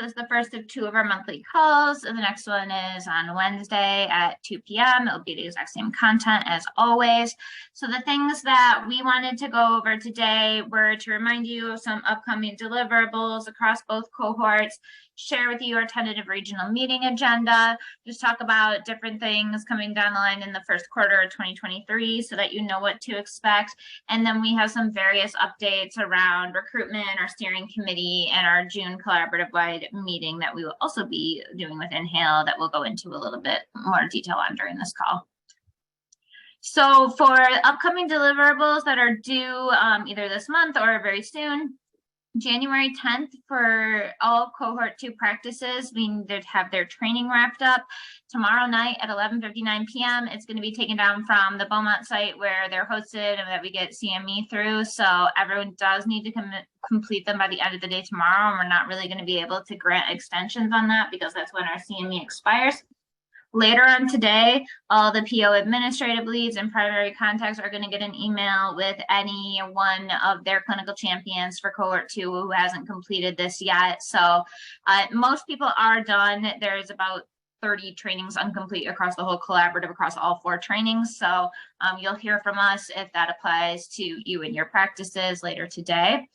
So it's the first of 2 of our monthly calls. And the next one is on Wednesday at 2 p.m. It'll be the exact same content as always. So the things that we wanted to go over today were to remind you of some upcoming deliverables across both cohorts, share with you our tentative regional meeting agenda, just talk about different things coming down the line in the first quarter of 2023 so that you know what to expect. And then we have some various updates around recruitment, our steering committee, and our June collaborative wide meeting that we will also be doing with Inhale that we'll go into a little bit more detail on during this call. So for upcoming deliverables that are due either this month or very soon, January 10th for all cohort 2 practices, we need to have their training wrapped up. Tomorrow night at 11:59 p.m. it's going to be taken down from the Beaumont site where they're hosted and that we get CME through. So everyone does need to complete them by the end of the day tomorrow. And we're not really going to be able to grant extensions on that because that's when our CME expires. Later on today, all the PO administrative leads and primary contacts are going to get an email with any one of their clinical champions for cohort 2 who hasn't completed this yet. So most people are done. There's about 30 trainings incomplete across the whole collaborative, across all 4 trainings. So you'll hear from us if that applies to you and your practices later today.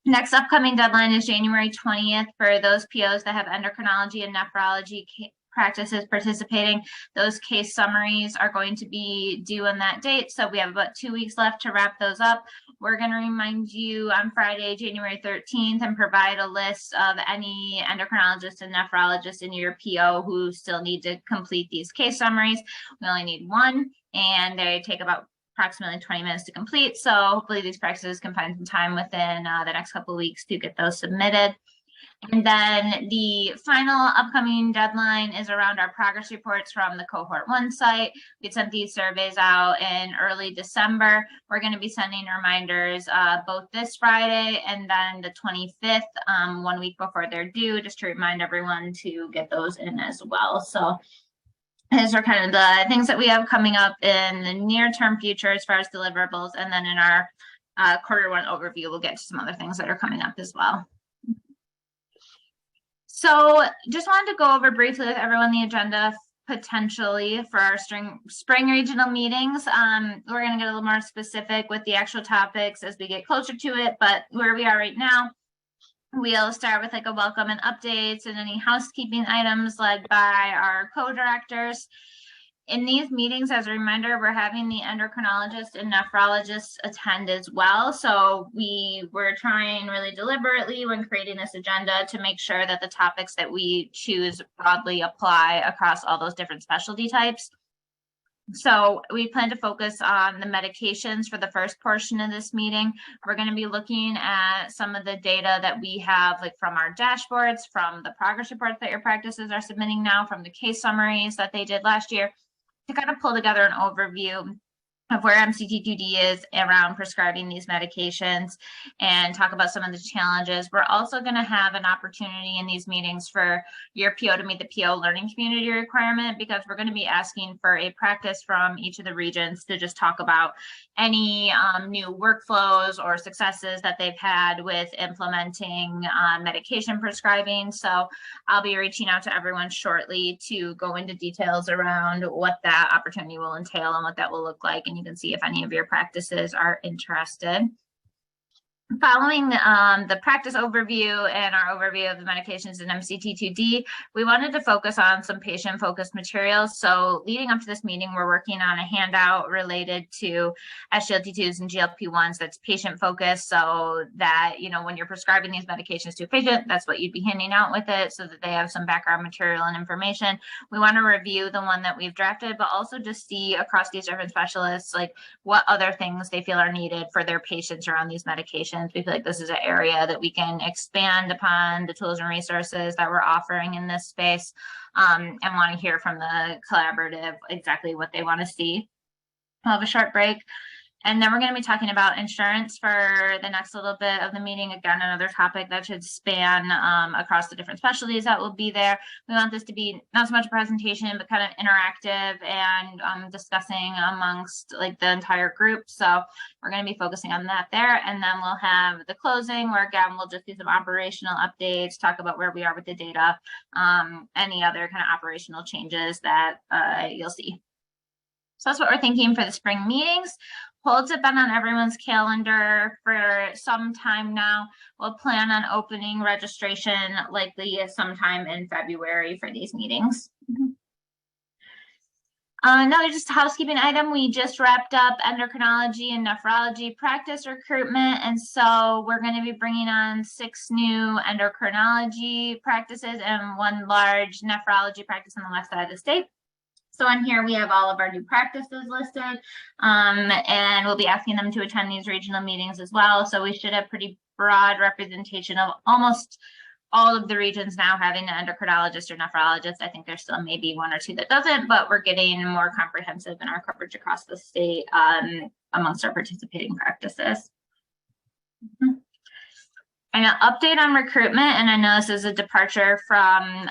Next upcoming deadline is January 20th for those POs that have endocrinology and nephrology practices participating. Those case summaries are going to be due on that date. So we have about 2 weeks left to wrap those up. We're going to remind you on Friday, January 13th, and provide a list of any endocrinologists and nephrologists in your PO who still need to complete these case summaries. We only need 1, and they take about approximately 20 minutes to complete. So hopefully these practices can find some time within the next couple of weeks to get those submitted. And then the final upcoming deadline is around our progress reports from the cohort 1 site. We sent these surveys out in early December. We're going to be sending reminders both this Friday and then the 25th, 1 week before they're due, just to remind everyone to get those in as well. So these are kind of the things that we have coming up in the near-term future as far as deliverables. And then in our quarter 1 overview, we'll get to some other things that are coming up as well. So just wanted to go over briefly with everyone the agenda potentially for our spring regional meetings. We're going to get a little more specific with the actual topics as we get closer to it, but where we are right now, we'll start with like a welcome and updates and any housekeeping items led by our co-directors. In these meetings, as a reminder, we're having the endocrinologists and nephrologists attend as well. So we were trying really deliberately when creating this agenda to make sure that the topics that we choose broadly apply across all those different specialty types. So we plan to focus on the medications for the first portion of this meeting. We're going to be looking at some of the data that we have, like from our dashboards, from the progress reports that your practices are submitting now, from the case summaries that they did last year, to kind of pull together an overview of where MCT2D is around prescribing these medications and talk about some of the challenges. We're also going to have an opportunity in these meetings for your PO to meet the PO learning community requirement, because we're going to be asking for a practice from each of the regions to just talk about any new workflows or successes that they've had with implementing medication prescribing. So I'll be reaching out to everyone shortly to go into details around what that opportunity will entail and what that will look like. And you can see if any of your practices are interested. Following the practice overview and our overview of the medications in MCT2D, we wanted to focus on some patient-focused materials. So leading up to this meeting, we're working on a handout related to SGLT2s and GLP-1s that's patient-focused, so that, you know, when you're prescribing these medications to a patient, that's what you'd be handing out with it, so that they have some background material and information. We want to review the one that we've drafted, but also just see across these different specialists, like what other things they feel are needed for their patients around these medications. We feel like this is an area that we can expand upon the tools and resources that we're offering in this space, and want to hear from the collaborative exactly what they want to see. We'll have a short break. And then we're going to be talking about insurance for the next little bit of the meeting. Again, another topic that should span across the different specialties that will be there. We want this to be not so much a presentation, but kind of interactive and discussing amongst like the entire group. So we're going to be focusing on that there. And then we'll have the closing where again, we'll just do some operational updates, talk about where we are with the data, any other kind of operational changes that you'll see. So that's what we're thinking for the spring meetings. Holds have been on everyone's calendar for some time now. We'll plan on opening registration likely sometime in February for these meetings. Another just housekeeping item, we just wrapped up endocrinology and nephrology practice recruitment. And so we're going to be bringing on 6 new endocrinology practices and 1 large nephrology practice on the west side of the state. So on here, we have all of our new practices listed, and we'll be asking them to attend these regional meetings as well. So we should have pretty broad representation of almost all of the regions now having an endocrinologist or nephrologist. I think there's still maybe 1 or 2 that doesn't, but we're getting more comprehensive in our coverage across the state amongst our participating practices. And an update on recruitment, and I know this is a departure from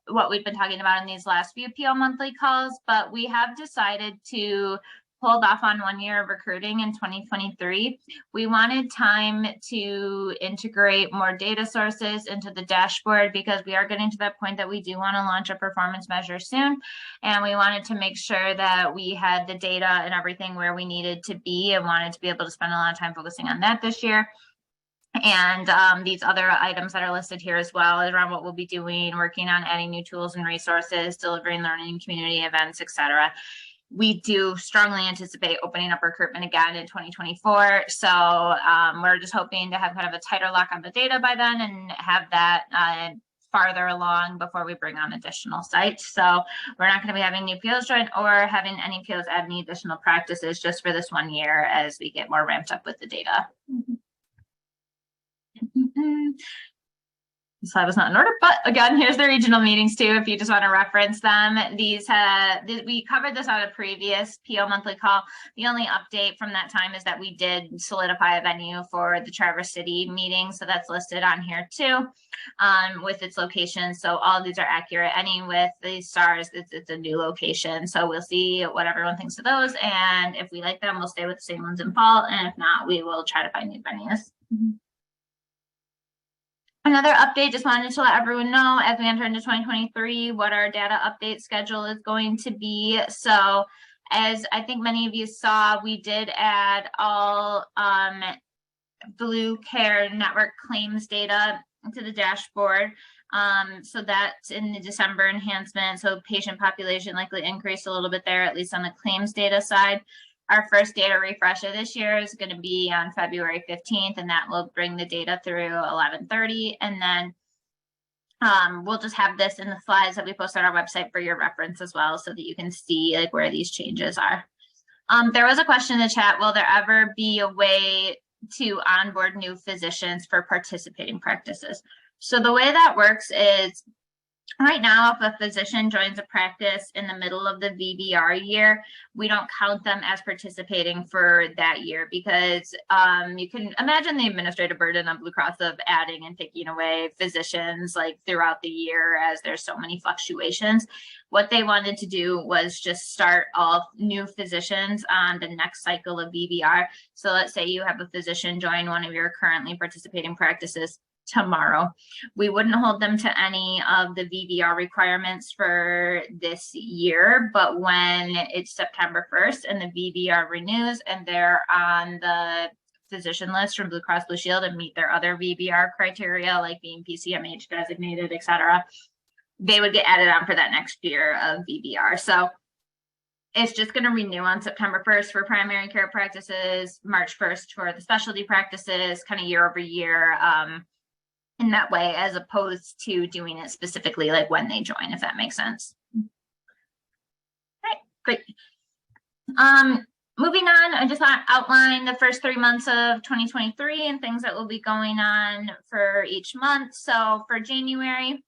what we've been talking about in these last few PO monthly calls, but we have decided to hold off on 1 year of recruiting in 2023. We wanted time to integrate more data sources into the dashboard because we are getting to that point that we do want to launch a performance measure soon. And we wanted to make sure that we had the data and everything where we needed to be and wanted to be able to spend a lot of time focusing on that this year. And these other items that are listed here as well is around what we'll be doing, working on adding new tools and resources, delivering learning, community events, etc. We do strongly anticipate opening up recruitment again in 2024. So we're just hoping to have kind of a tighter lock on the data by then and have that farther along before we bring on additional sites. So we're not going to be having new POs join or having any POs add any additional practices just for this 1 year as we get more ramped up with the data. Slide was not in order, but again, here's the regional meetings too, if you just want to reference them. These we covered this on a previous PO monthly call. The only update from that time is that we did solidify a venue for the Traverse City meeting, so that's listed on here too, with its location. So all of these are accurate. Any with these stars, it's a new location. So we'll see what everyone thinks of those, and if we like them, we'll stay with the same ones in fall, and if not, we will try to find new venues. Another update, just wanted to let everyone know as we enter into 2023 what our data update schedule is going to be. So as I think many of you saw, we did add all Blue Care Network claims data to the dashboard. So that's in the December enhancement. So patient population likely increased a little bit there, at least on the claims data side. Our first data refresh of this year is going to be on February 15th, and that will bring the data through 11:30. And then we'll just have this in the slides that we post on our website for your reference as well, so that you can see like where these changes are. There was a question in the chat, will there ever be a way to onboard new physicians for participating practices? So the way that works is, right now, if a physician joins a practice in the middle of the VBR year, we don't count them as participating for that year because you can imagine the administrative burden on Blue Cross of adding and taking away physicians like throughout the year as there's so many fluctuations. What they wanted to do was just start all new physicians on the next cycle of VBR. So let's say you have a physician join one of your currently participating practices tomorrow. We wouldn't hold them to any of the VBR requirements for this year, but when it's September 1st and the VBR renews and they're on the physician list from Blue Cross Blue Shield and meet their other VBR criteria, like being PCMH designated, etc., they would get added on for that next year of VBR. So it's just going to renew on September 1st for primary care practices, March 1st for the specialty practices, kind of year over year, in that way, as opposed to doing it specifically like when they join, if that makes sense. All right, great. Moving on, I just want to outline the first 3 months of 2023 and things that will be going on for each month. So for January,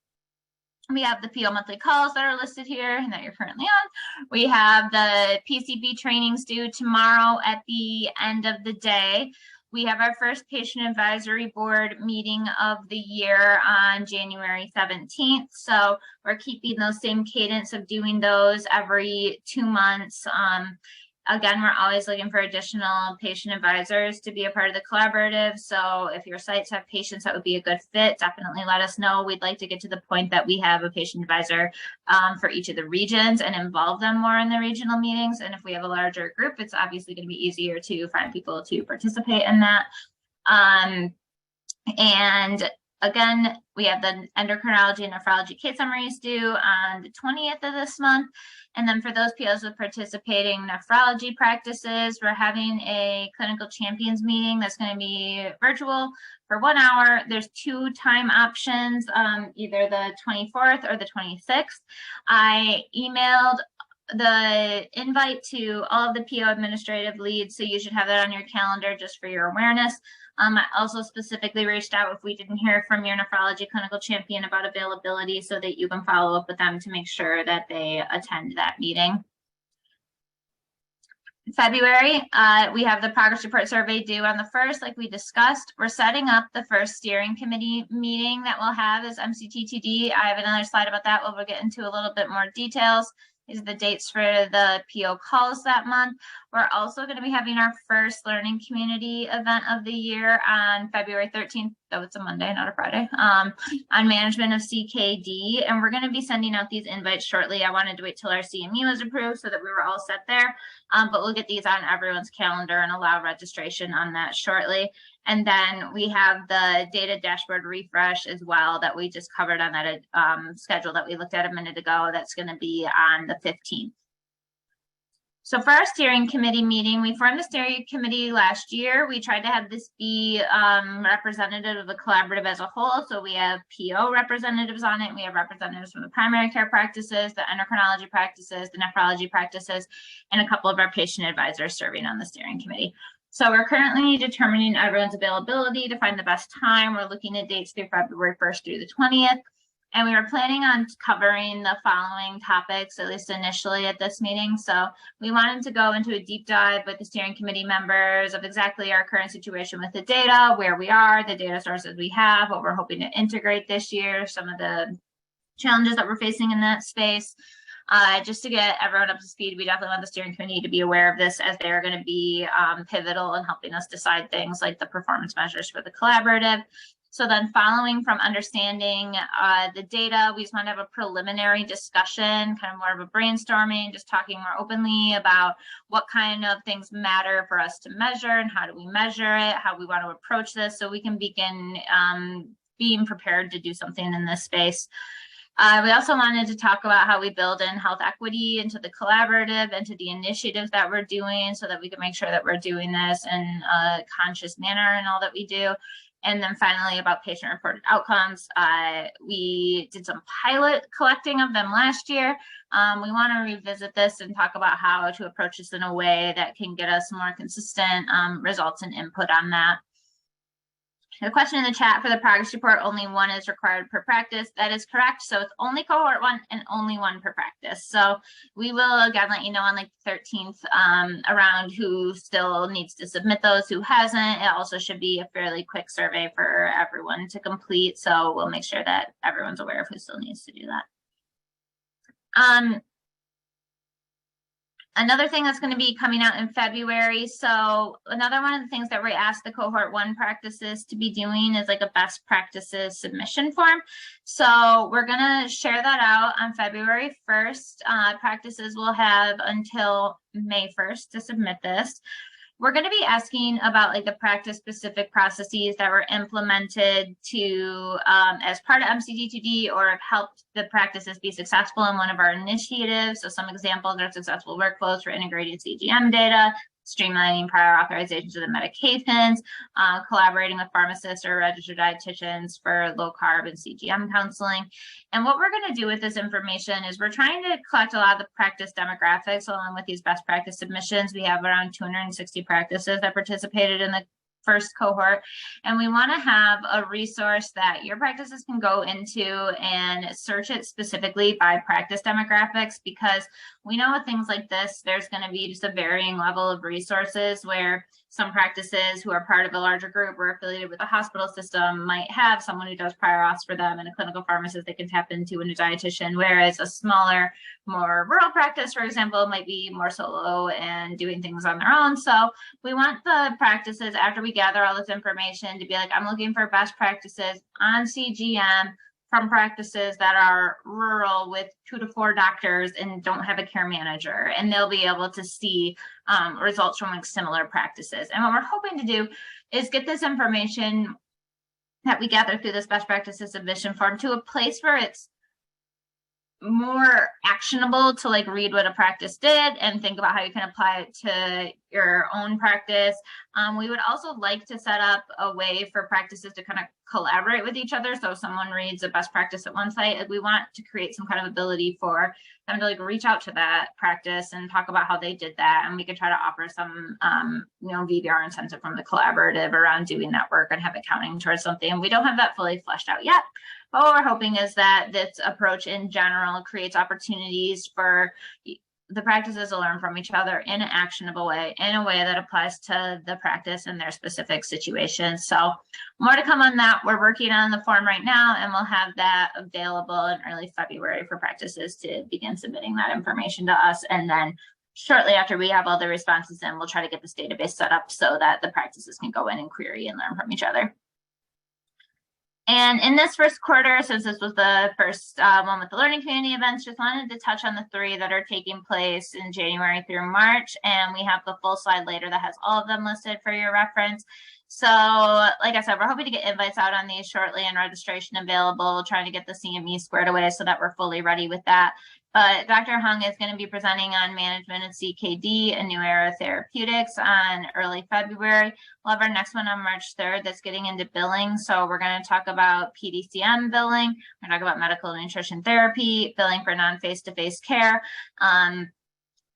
We have the PO monthly calls that are listed here and that you're currently on. We have the PCB trainings due tomorrow at the end of the day. We have our first patient advisory board meeting of the year on January 17th. So we're keeping those same cadence of doing those every 2 months. Again, we're always looking for additional patient advisors to be a part of the collaborative. So if your sites have patients that would be a good fit, definitely let us know. We'd like to get to the point that we have a patient advisor for each of the regions and involve them more in the regional meetings. And if we have a larger group, it's obviously going to be easier to find people to participate in that. And again, we have the endocrinology and nephrology case summaries due on the 20th of this month. And then for those POs with participating nephrology practices, we're having a clinical champions meeting that's going to be virtual for 1 hour. There's 2 time options, either the 24th or the 26th. I emailed the invite to all of the PO administrative leads, so you should have that on your calendar just for your awareness. I also specifically reached out if we didn't hear from your nephrology clinical champion about availability so that you can follow up with them to make sure that they attend that meeting. In February, we have the progress report survey due on the 1st, like we discussed. We're setting up the first steering committee meeting that we'll have as MCTTD. I have another slide about that where we'll get into a little bit more details. These are the dates for the PO calls that month. We're also going to be having our first learning community event of the year on February 13th. Oh, it's a Monday, not a Friday, on management of CKD. And we're going to be sending out these invites shortly. I wanted to wait till our CME was approved so that we were all set there. But we'll get these on everyone's calendar and allow registration on that shortly. And then we have the data dashboard refresh as well that we just covered on that schedule that we looked at a minute ago. That's going to be on the 15th. So for our steering committee meeting, we formed the steering committee last year. We tried to have this be representative of the collaborative as a whole. So we have PO representatives on it. We have representatives from the primary care practices, the endocrinology practices, the nephrology practices, and a couple of our patient advisors serving on the steering committee. So we're currently determining everyone's availability to find the best time. We're looking at dates through February 1st through the 20th. And we were planning on covering the following topics, at least initially at this meeting. So we wanted to go into a deep dive with the steering committee members of exactly our current situation with the data, where we are, the data sources we have, what we're hoping to integrate this year, some of the challenges that we're facing in that space. Just to get everyone up to speed, we definitely want the steering committee to be aware of this as they're going to be pivotal in helping us decide things like the performance measures for the collaborative. So then following from understanding the data, we just want to have a preliminary discussion, kind of more of a brainstorming, just talking more openly about what kind of things matter for us to measure and how do we measure it, how we want to approach this so we can begin being prepared to do something in this space. We also wanted to talk about how we build in health equity into the collaborative, into the initiatives that we're doing so that we can make sure that we're doing this in a conscious manner in all that we do. And then finally, about patient-reported outcomes, we did some pilot collecting of them last year. We want to revisit this and talk about how to approach this in a way that can get us more consistent results and input on that. The question in the chat for the progress report, only 1 is required per practice. That is correct. So it's only cohort 1 and only 1 per practice. So we will again let you know on like the 13th around who still needs to submit those, who hasn't. It also should be a fairly quick survey for everyone to complete. So we'll make sure that everyone's aware of who still needs to do that. Another thing that's going to be coming out in February. So another one of the things that we asked the cohort 1 practices to be doing is like a best practices submission form. So we're going to share that out on February 1st. Practices will have until May 1st to submit this. We're going to be asking about like the practice specific processes that were implemented to as part of MCD2D or have helped the practices be successful in one of our initiatives. So some examples are successful workflows for integrated CGM data, streamlining prior authorizations of the medications, collaborating with pharmacists or registered dietitians for low carb and CGM counseling. And what we're going to do with this information is we're trying to collect a lot of the practice demographics along with these best practice submissions. We have around 260 practices that participated in the first cohort. And we want to have a resource that your practices can go into and search it specifically by practice demographics, because we know with things like this, there's going to be just a varying level of resources where some practices who are part of a larger group or affiliated with a hospital system might have someone who does prior auths for them and a clinical pharmacist they can tap into and a dietitian, whereas a smaller, more rural practice, for example, might be more solo and doing things on their own. So we want the practices, after we gather all this information, to be like, I'm looking for best practices on CGM from practices that are rural with 2 to 4 doctors and don't have a care manager, and they'll be able to see results from like similar practices. And what we're hoping to do is get this information that we gather through this best practices submission form to a place where it's more actionable to like read what a practice did and think about how you can apply it to your own practice. We would also like to set up a way for practices to kind of collaborate with each other. So if someone reads a best practice at one site, like we want to create some kind of ability for them to like reach out to that practice and talk about how they did that. And we could try to offer some, VBR incentive from the collaborative around doing that work and have it counting towards something. And we don't have that fully fleshed out yet. But what we're hoping is that this approach in general creates opportunities for the practices to learn from each other in an actionable way, in a way that applies to the practice and their specific situations. So more to come on that. We're working on the form right now, and we'll have that available in early February for practices to begin submitting that information to us. And then shortly after we have all the responses in, we'll try to get this database set up so that the practices can go in and query and learn from each other. And in this first quarter, since this was the first one with the learning community events, just wanted to touch on the 3 that are taking place in January through March. And we have the full slide later that has all of them listed for your reference. So like I said, we're hoping to get invites out on these shortly and registration available, trying to get the CME squared away so that we're fully ready with that. But Dr. Hung is going to be presenting on management of CKD, a new era of therapeutics, on early February. We'll have our next one on March 3rd that's getting into billing. So we're going to talk about PDCM billing. We're going to talk about medical nutrition therapy, billing for non-face-to-face care.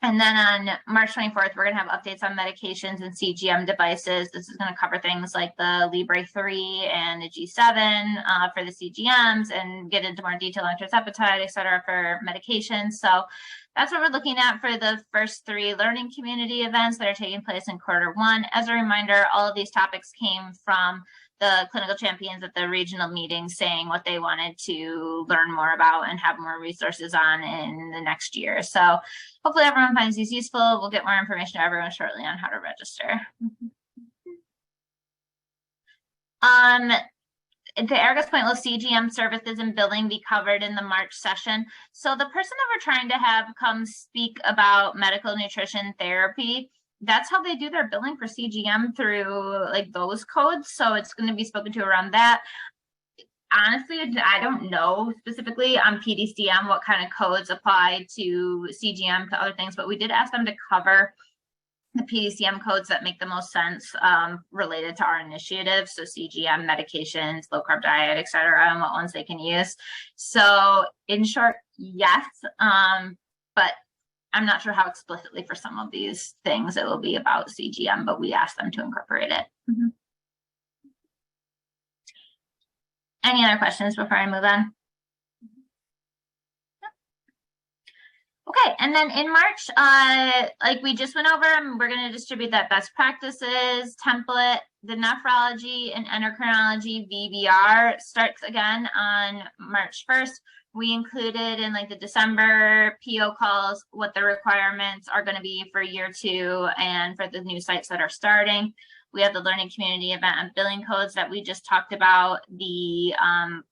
And then on March 24th, we're going to have updates on medications and CGM devices. This is going to cover things like the Libre 3 and the G7 for the CGMs, and get into more detail on tirzepatide, et cetera, for medications. So that's what we're looking at for the first 3 learning community events that are taking place in Q1. As a reminder, all of these topics came from the clinical champions at the regional meeting saying what they wanted to learn more about and have more resources on in the next year. So hopefully everyone finds these useful. We'll get more information to everyone shortly on how to register. To Erica's point, will CGM services and billing be covered in the March session? So the person that we're trying to have come speak about medical nutrition therapy, that's how they do their billing for CGM, through like those codes. So it's going to be spoken to around that. Honestly, I don't know specifically on PDCM what kind of codes apply to CGM to other things, but we did ask them to cover the PDCM codes that make the most sense related to our initiative. So CGM, medications, low carb diet, et cetera, and what ones they can use. So in short, yes, but I'm not sure how explicitly for some of these things it will be about CGM, but we asked them to incorporate it. Any other questions before I move on? Okay, and then in March, like we just went over, we're going to distribute that best practices template. The nephrology and endocrinology VBR starts again on March 1st. We included in like the December PO calls what the requirements are going to be for year 2 and for the new sites that are starting. We have the learning community event and billing codes that we just talked about, the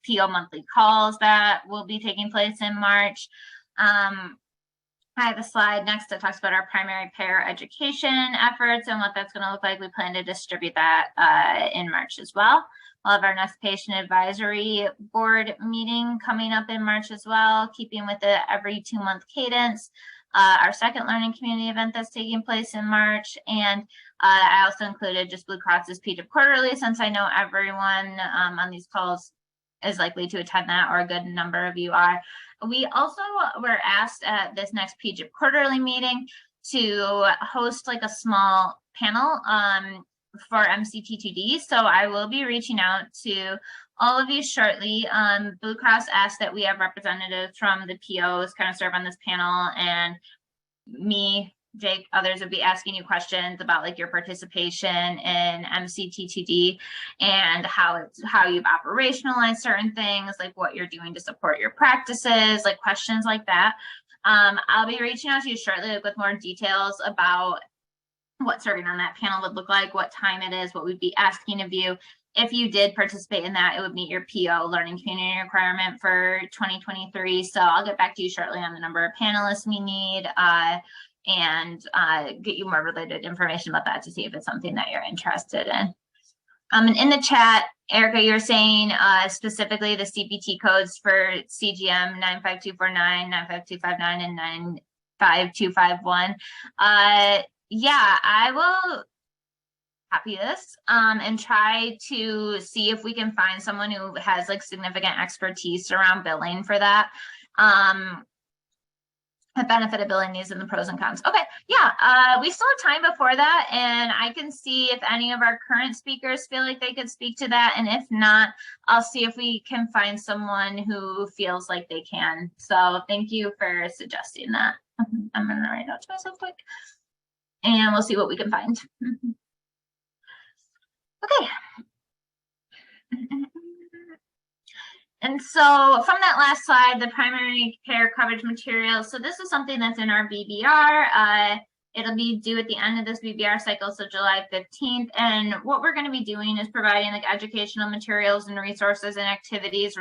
PO monthly calls that will be taking place in March. I have a slide next that talks about our primary care education efforts and what that's going to look like. We plan to distribute that in March as well. We'll have our next patient advisory board meeting coming up in March as well, keeping with the every 2-month cadence. Our second learning community event that's taking place in March. And I also included just Blue Cross's PGIP quarterly, since I know everyone on these calls is likely to attend that, or a good number of you are. We also were asked at this next PGIP quarterly meeting to host like a small panel for MCT2D. So I will be reaching out to all of you shortly. Blue Cross asked that we have representatives from the POs kind of serve on this panel, and me, Jake, others would be asking you questions about like your participation in MCT2D and how you've operationalized certain things, like what you're doing to support your practices, like questions like that. I'll be reaching out to you shortly with more details about what serving on that panel would look like, what time it is, what we'd be asking of you. If you did participate in that, it would meet your PO learning community requirement for 2023. So I'll get back to you shortly on the number of panelists we need and get you more related information about that to see if it's something that you're interested in. And in the chat, Erica, you're saying specifically the CPT codes for CGM 95249, 95259, and 95251. Yeah, I will copy this and try to see if we can find someone who has like significant expertise around billing for that. The benefit of billing these and the pros and cons. Okay, yeah, we still have time before that, and I can see if any of our current speakers feel like they could speak to that, and if not, I'll see if we can find someone who feels like they can. So thank you for suggesting that. I'm gonna write out to myself quick, and we'll see what we can find. Okay. And so from that last slide, the primary care coverage material. So this is something that's in our BBR. It'll be due at the end of this BBR cycle, so July 15th. And what we're going to be doing is providing like educational materials and resources and activities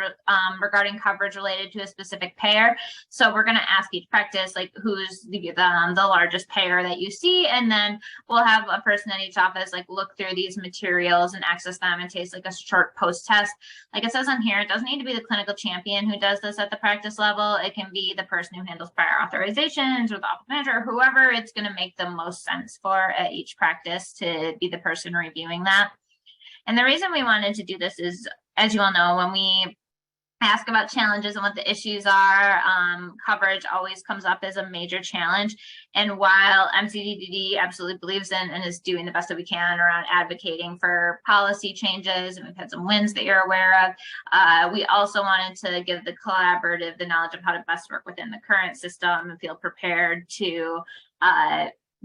regarding coverage related to a specific payer. So we're going to ask each practice like who's the largest payer that you see, and then we'll have a person at each office like look through these materials and access them and take like a short post test. Like it says on here, it doesn't need to be the clinical champion who does this at the practice level. It can be the person who handles prior authorizations or the office manager, whoever it's going to make the most sense for at each practice to be the person reviewing that. And the reason we wanted to do this is, as you all know, when we ask about challenges and what the issues are, coverage always comes up as a major challenge. And while MCTD absolutely believes in and is doing the best that we can around advocating for policy changes, and we've had some wins that you're aware of, we also wanted to give the collaborative the knowledge of how to best work within the current system and feel prepared to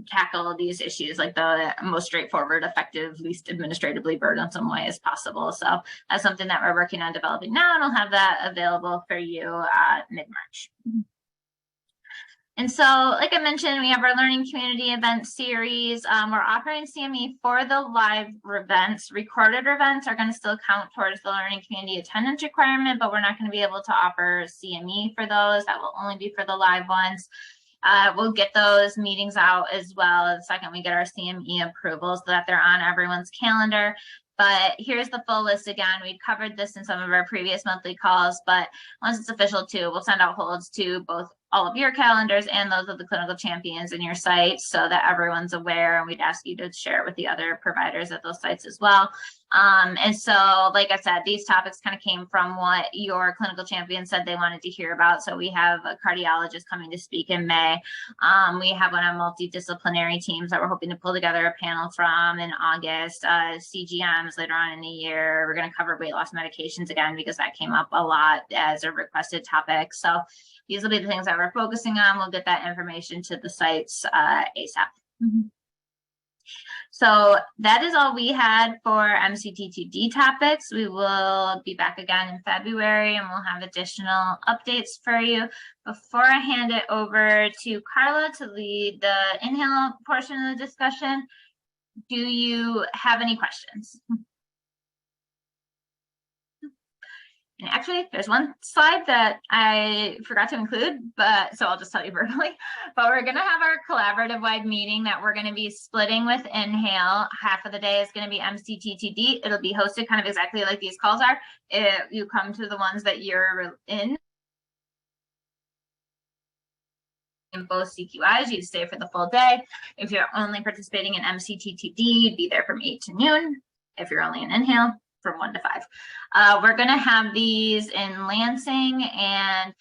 tackle these issues like the most straightforward, effective, least administratively burdensome way as possible. So that's something that we're working on developing now, and I'll have that available for you mid-March. And so, like I mentioned, we have our learning community event series. We're offering CME for the live events. Recorded events are going to still count towards the learning community attendance requirement, but we're not going to be able to offer CME for those. That will only be for the live ones. We'll get those meetings out as well the second we get our CME approval so that they're on everyone's calendar. But here's the full list again. We covered this in some of our previous monthly calls, but once it's official too, we'll send out holds to both all of your calendars and those of the clinical champions in your site so that everyone's aware, and we'd ask you to share it with the other providers at those sites as well. And so, like I said, these topics kind of came from what your clinical champions said they wanted to hear about. So we have a cardiologist coming to speak in May. We have one on multidisciplinary teams that we're hoping to pull together a panel from in August. CGMs later on in the year. We're going to cover weight loss medications again because that came up a lot as a requested topic. So these will be the things that we're focusing on. We'll get that information to the sites ASAP. So that is all we had for MCT2D topics. We will be back again in February, and we'll have additional updates for you. Before I hand it over to Carla to lead the inhale portion of the discussion, do you have any questions? And actually, there's one slide that I forgot to include, but so I'll just tell you verbally. But we're going to have our collaborative wide meeting that we're going to be splitting with Inhale. Half of the day is going to be MCTTD. It'll be hosted kind of exactly like these calls are. If you come to the ones that you're in both CQIs, you'd stay for the full day. If you're only participating in MCTTD, you'd be there from 8 to noon. If you're only in Inhale, from 1 to 5. We're going to have these in Lansing, and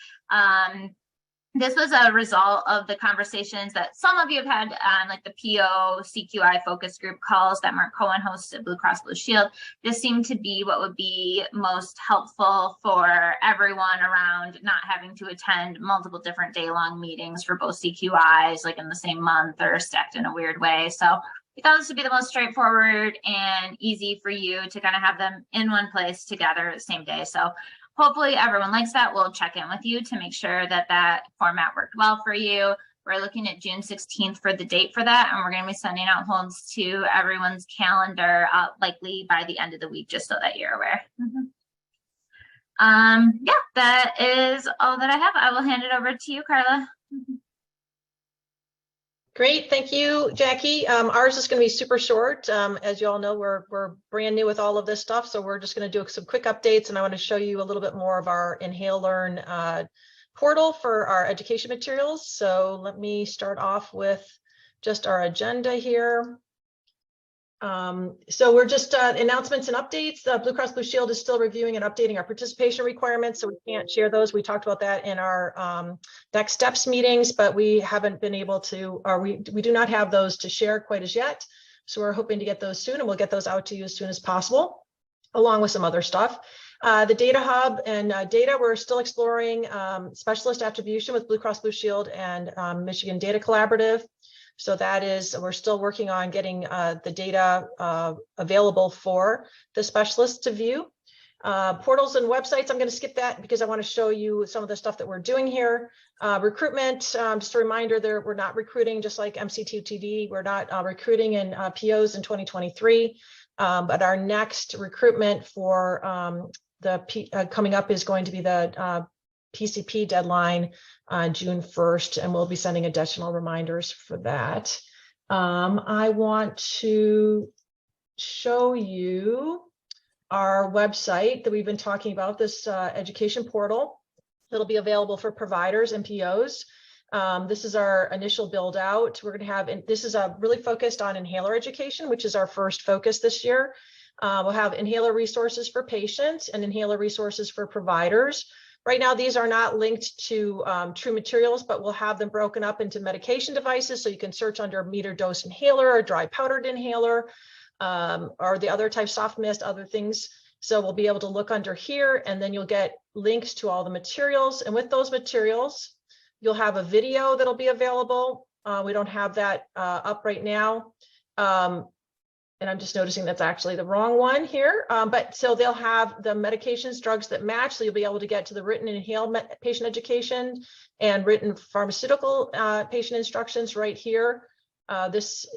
This was a result of the conversations that some of you have had on like the PO CQI focus group calls that Mark Cohen hosts at Blue Cross Blue Shield. This seemed to be what would be most helpful for everyone around not having to attend multiple different day-long meetings for both CQIs like in the same month or stacked in a weird way. So we thought this would be the most straightforward and easy for you to kind of have them in one place together the same day. So hopefully everyone likes that. We'll check in with you to make sure that that format worked well for you. We're looking at June 16th for the date for that, and we're going to be sending out holds to everyone's calendar likely by the end of the week, just so that you're aware. Yeah, that is all that I have. I will hand it over to you, Carla. Great, thank you, Jackie. Ours is going to be super short. As you all know, we're brand new with all of this stuff, so we're just going to do some quick updates, and I want to show you a little bit more of our Inhale Learn portal for our education materials. So let me start off with just our agenda here. So we're just announcements and updates. Blue Cross Blue Shield is still reviewing and updating our participation requirements, so we can't share those. We talked about that in our next steps meetings, but we haven't been able to, or we do not have those to share quite as yet. So we're hoping to get those soon, and we'll get those out to you as soon as possible, along with some other stuff. The data hub and data, we're still exploring specialist attribution with Blue Cross Blue Shield and Michigan Data Collaborative. So that is, we're still working on getting the data available for the specialists to view. Portals and websites, I'm going to skip that because I want to show you some of the stuff that we're doing here. Recruitment, just a reminder there, we're not recruiting, just like MCTTD, we're not recruiting in POs in 2023, but our next recruitment for coming up is going to be the PCP deadline June 1st, and we'll be sending additional reminders for that. I want to show you our website that we've been talking about, this education portal that'll be available for providers and POs. This is our initial build out. We're going to have, and this is really focused on inhaler education, which is our first focus this year. We'll have inhaler resources for patients and inhaler resources for providers. Right now, these are not linked to true materials, but we'll have them broken up into medication devices. So you can search under meter dose inhaler or dry powdered inhaler, or the other type, soft mist, other things. So we'll be able to look under here, and then you'll get links to all the materials. And with those materials, you'll have a video that'll be available. We don't have that up right now. And I'm just noticing that's actually the wrong one here. But so they'll have the medications, drugs that match. So you'll be able to get to the written and inhaled patient education and written pharmaceutical patient instructions right here. This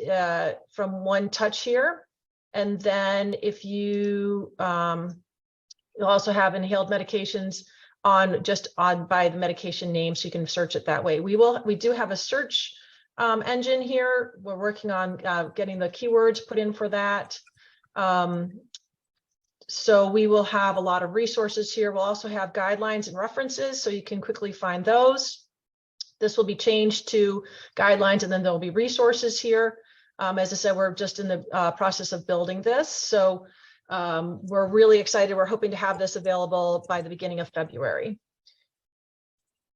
from one touch here. And then if you, you'll also have inhaled medications on by the medication name, so you can search it that way. We do have a search engine here. We're working on getting the keywords put in for that. So we will have a lot of resources here. We'll also have guidelines and references, so you can quickly find those. This will be changed to guidelines, and then there'll be resources here. As I said, we're just in the process of building this. So we're really excited. We're hoping to have this available by the beginning of February.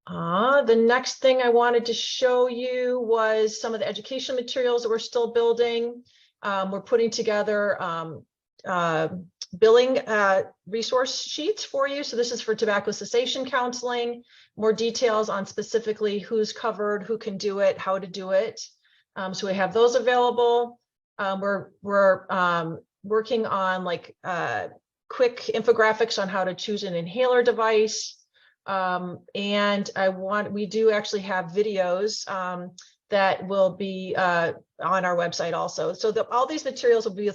The next thing I wanted to show you was some of the education materials that we're still building. We're putting together billing resource sheets for you. So this is for tobacco cessation counseling, more details on specifically who's covered, who can do it, how to do it. So we have those available. We're working on like quick infographics on how to choose an inhaler device. And we do actually have videos that will be on our website also. So all these materials will be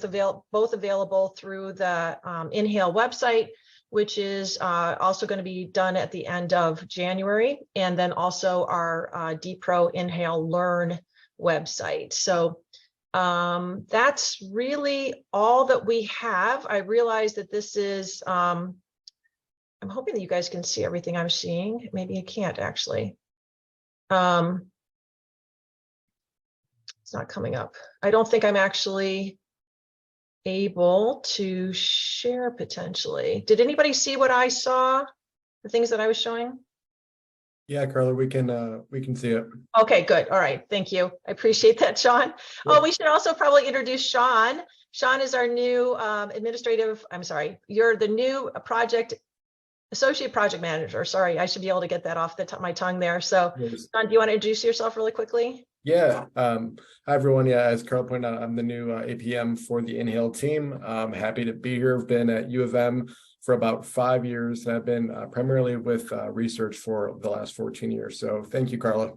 both available through the Inhale website, which is also going to be done at the end of January, and then also our DPro Inhale Learn website. So that's really all that we have. I realize that this is, I'm hoping that you guys can see everything I'm seeing. Maybe you can't actually. It's not coming up. I don't think I'm actually able to share potentially. Did anybody see what I saw? The things that I was showing? Yeah, Carla, we can see it. Okay, good. All right. Thank you. I appreciate that, Sean. Yeah. Oh, we should also probably introduce Sean. Sean is our new you're the new associate project manager. Sorry, I should be able to get that off the top of my tongue there. So, Yes. Sean, do you want to introduce yourself really quickly? Yeah. Hi, everyone. Yeah, as Carl pointed out, I'm the new APM for the Inhale team. I'm happy to be here. I've been at U of M for about 5 years. I've been primarily with research for the last 14 years. So thank you, Carla.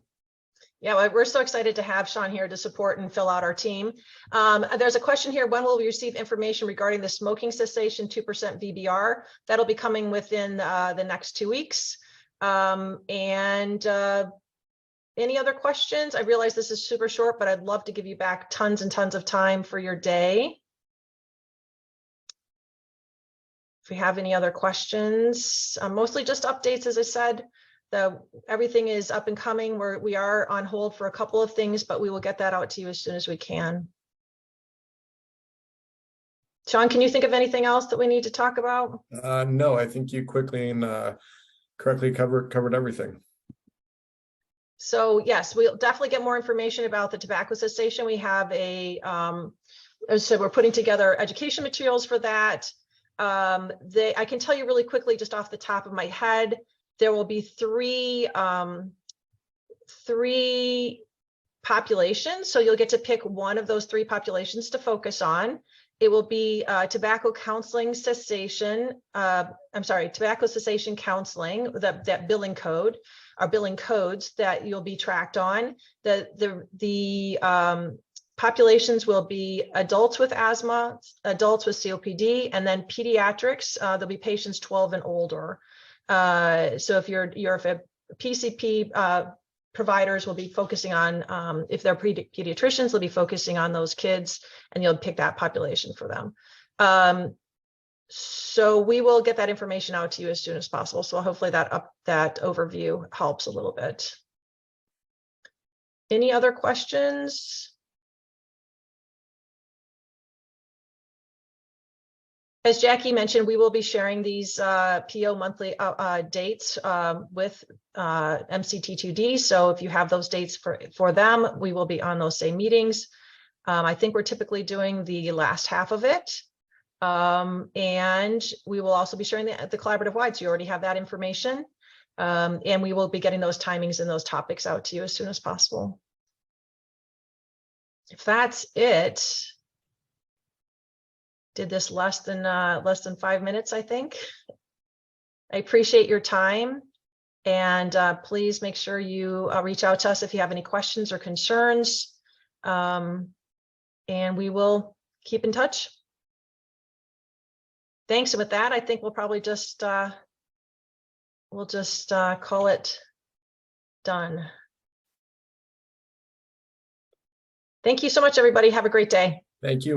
Yeah, well, we're so excited to have Sean here to support and fill out our team. There's a question here. When will we receive information regarding the smoking cessation 2% VBR? That'll be coming within the next 2 weeks. Any other questions? I realize this is super short, but I'd love to give you back tons and tons of time for your day. If we have any other questions, mostly just updates, as I said. Everything is up and coming. We are on hold for a couple of things, but we will get that out to you as soon as we can. Sean, can you think of anything else that we need to talk about? No, I think you quickly and correctly covered everything. So yes, we'll definitely get more information about the tobacco cessation. We have so we're putting together education materials for that. I can tell you really quickly, just off the top of my head, there will be three populations. So you'll get to pick one of those 3 populations to focus on. It will be tobacco counseling cessation. Tobacco cessation counseling, that billing code, our billing codes that you'll be tracked on. The populations will be adults with asthma, adults with COPD, and then pediatrics. There'll be patients 12 and older. So if you're a PCP, providers will be focusing on, if they're pediatricians, they'll be focusing on those kids, and you'll pick that population for them. So we will get that information out to you as soon as possible. So hopefully that overview helps a little bit. Any other questions? As Jackie mentioned, we will be sharing these PO monthly dates with MCT2D. So if you have those dates for them, we will be on those same meetings. I think we're typically doing the last half of it. And we will also be sharing the collaborative wide. So you already have that information. And we will be getting those timings and those topics out to you as soon as possible. If that's it, did this less than 5 minutes, I think. I appreciate your time, and please make sure you reach out to us if you have any questions or concerns, and we will keep in touch. Thanks. And with that, I think we'll probably just call it done. Thank you so much, everybody. Have a great day. Thank you.